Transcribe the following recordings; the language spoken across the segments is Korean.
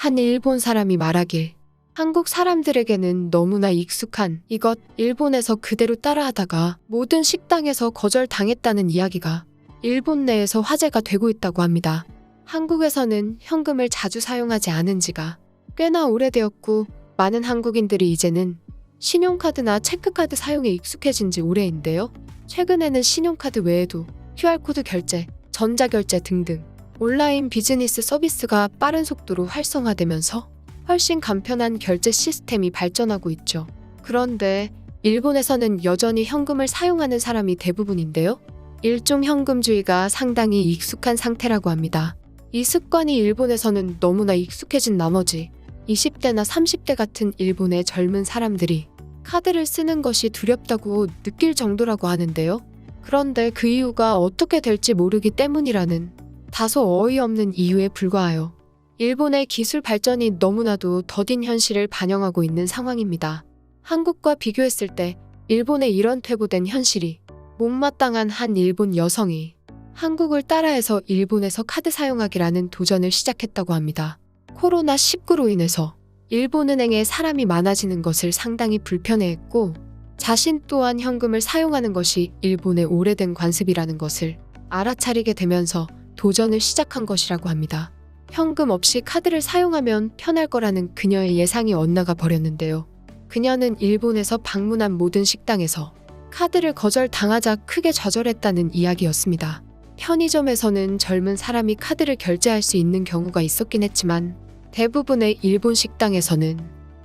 한 일본 사람이 말하길 한국 사람들에게는 너무나 익숙한 이것, 일본에서 그대로 따라하다가 모든 식당에서 거절당했다는 이야기가 일본 내에서 화제가 되고 있다고 합니다. 한국에서는 현금을 자주 사용하지 않은 지가 꽤나 오래되었고 많은 한국인들이 이제는 신용카드나 체크카드 사용에 익숙해진 지 오래인데요. 최근에는 신용카드 외에도 QR코드 결제, 전자결제 등등 온라인 비즈니스 서비스가 빠른 속도로 활성화되면서 훨씬 간편한 결제 시스템이 발전하고 있죠. 그런데 일본에서는 여전히 현금을 사용하는 사람이 대부분인데요. 일종 현금주의가 상당히 익숙한 상태라고 합니다. 이 습관이 일본에서는 너무나 익숙해진 나머지 20대나 30대 같은 일본의 젊은 사람들이 카드를 쓰는 것이 두렵다고 느낄 정도라고 하는데요. 그런데 그 이유가 어떻게 될지 모르기 때문이라는 다소 어이없는 이유에 불과하여 일본의 기술 발전이 너무나도 더딘 현실을 반영하고 있는 상황입니다. 한국과 비교했을 때 일본의 이런 퇴보된 현실이 못마땅한 한 일본 여성이 한국을 따라해서 일본에서 카드 사용하기라는 도전을 시작했다고 합니다. 코로나19로 인해서 일본 은행에 사람이 많아지는 것을 상당히 불편해했고 자신 또한 현금을 사용하는 것이 일본의 오래된 관습이라는 것을 알아차리게 되면서 도전을 시작한 것이라고 합니다. 현금 없이 카드를 사용하면 편할 거라는 그녀의 예상이 엇나가 버렸는데요. 그녀는 일본에서 방문한 모든 식당에서 카드를 거절당하자 크게 좌절했다는 이야기였습니다. 편의점에서는 젊은 사람이 카드를 결제할 수 있는 경우가 있었긴 했지만 대부분의 일본 식당에서는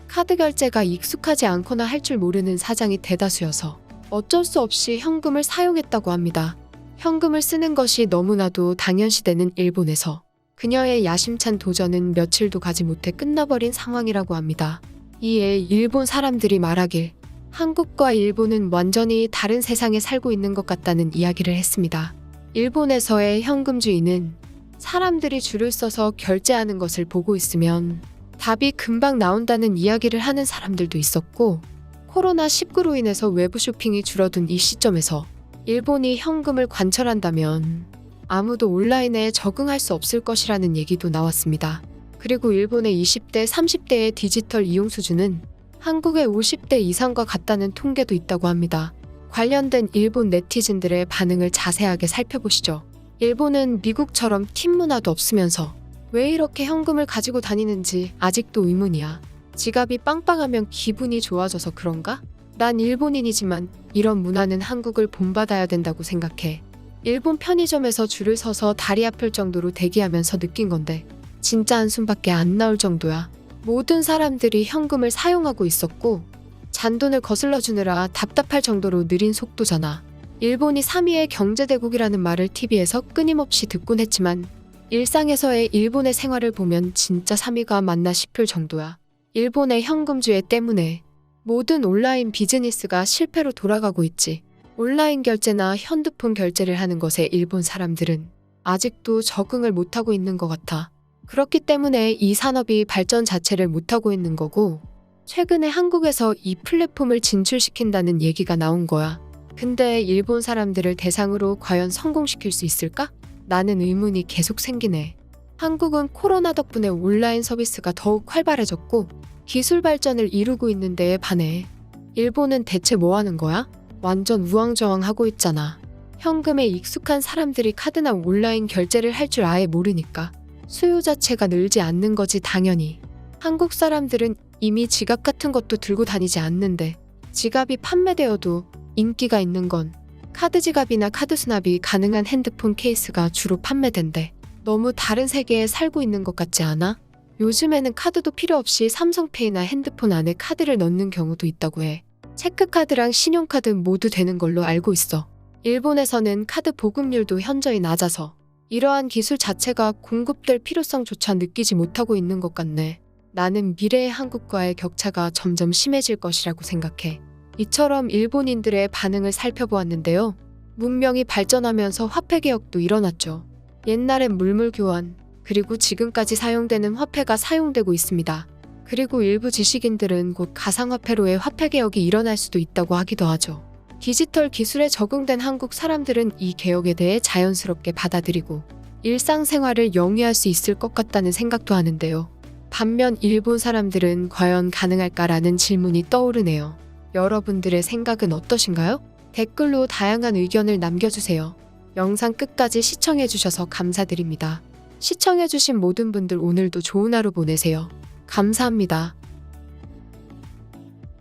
카드 결제가 익숙하지 않거나 할 줄 모르는 사장이 대다수여서 어쩔 수 없이 현금을 사용했다고 합니다. 현금을 쓰는 것이 너무나도 당연시되는 일본에서 그녀의 야심찬 도전은 며칠도 가지 못해 끝나버린 상황이라고 합니다. 이에 일본 사람들이 말하길 한국과 일본은 완전히 다른 세상에 살고 있는 것 같다는 이야기를 했습니다. 일본에서의 현금주의는 사람들이 줄을 서서 결제하는 것을 보고 있으면 답이 금방 나온다는 이야기를 하는 사람들도 있었고 코로나19로 인해서 외부 쇼핑이 줄어든 이 시점에서 일본이 현금을 관철한다면 아무도 온라인에 적응할 수 없을 것이라는 얘기도 나왔습니다. 그리고 일본의 20대, 30대의 디지털 이용 수준은 한국의 50대 이상과 같다는 통계도 있다고 합니다. 관련된 일본 네티즌들의 반응을 자세하게 살펴보시죠. 일본은 미국처럼 팀 문화도 없으면서 왜 이렇게 현금을 가지고 다니는지 아직도 의문이야. 지갑이 빵빵하면 기분이 좋아져서 그런가? 난 일본인이지만 이런 문화는 한국을 본받아야 된다고 생각해. 일본 편의점에서 줄을 서서 다리 아플 정도로 대기하면서 느낀 건데 진짜 한숨밖에 안 나올 정도야. 모든 사람들이 현금을 사용하고 있었고 잔돈을 거슬러 주느라 답답할 정도로 느린 속도잖아. 일본이 3위의 경제대국이라는 말을 TV에서 끊임없이 듣곤 했지만 일상에서의 일본의 생활을 보면 진짜 3위가 맞나 싶을 정도야. 일본의 현금주의 때문에 모든 온라인 비즈니스가 실패로 돌아가고 있지. 온라인 결제나 핸드폰 결제를 하는 것에 일본 사람들은 아직도 적응을 못하고 있는 것 같아. 그렇기 때문에 이 산업이 발전 자체를 못하고 있는 거고 최근에 한국에서 이 플랫폼을 진출시킨다는 얘기가 나온 거야. 근데 일본 사람들을 대상으로 과연 성공시킬 수 있을까? 나는 의문이 계속 생기네. 한국은 코로나 덕분에 온라인 서비스가 더욱 활발해졌고 기술 발전을 이루고 있는 데에 반해 일본은 대체 뭐 하는 거야? 완전 우왕좌왕하고 있잖아. 현금에 익숙한 사람들이 카드나 온라인 결제를 할 줄 아예 모르니까 수요 자체가 늘지 않는 거지 당연히. 한국 사람들은 이미 지갑 같은 것도 들고 다니지 않는데 지갑이 판매되어도 인기가 있는 건 카드 지갑이나 카드 수납이 가능한 핸드폰 케이스가 주로 판매된대. 너무 다른 세계에 살고 있는 것 같지 않아? 요즘에는 카드도 필요 없이 삼성페이나 핸드폰 안에 카드를 넣는 경우도 있다고 해. 체크카드랑 신용카드 모두 되는 걸로 알고 있어. 일본에서는 카드 보급률도 현저히 낮아서 이러한 기술 자체가 공급될 필요성조차 느끼지 못하고 있는 것 같네. 나는 미래의 한국과의 격차가 점점 심해질 것이라고 생각해. 이처럼 일본인들의 반응을 살펴보았는데요. 문명이 발전하면서 화폐 개혁도 일어났죠. 옛날엔 물물 교환, 그리고 지금까지 사용되는 화폐가 사용되고 있습니다. 그리고 일부 지식인들은 곧 가상화폐로의 화폐 개혁이 일어날 수도 있다고 하기도 하죠. 디지털 기술에 적응된 한국 사람들은 이 개혁에 대해 자연스럽게 받아들이고 일상생활을 영위할 수 있을 것 같다는 생각도 하는데요. 반면 일본 사람들은 과연 가능할까라는 질문이 떠오르네요. 여러분들의 생각은 어떠신가요? 댓글로 다양한 의견을 남겨주세요. 영상 끝까지 시청해주셔서 감사드립니다. 시청해주신 모든 분들 오늘도 좋은 하루 보내세요. 감사합니다.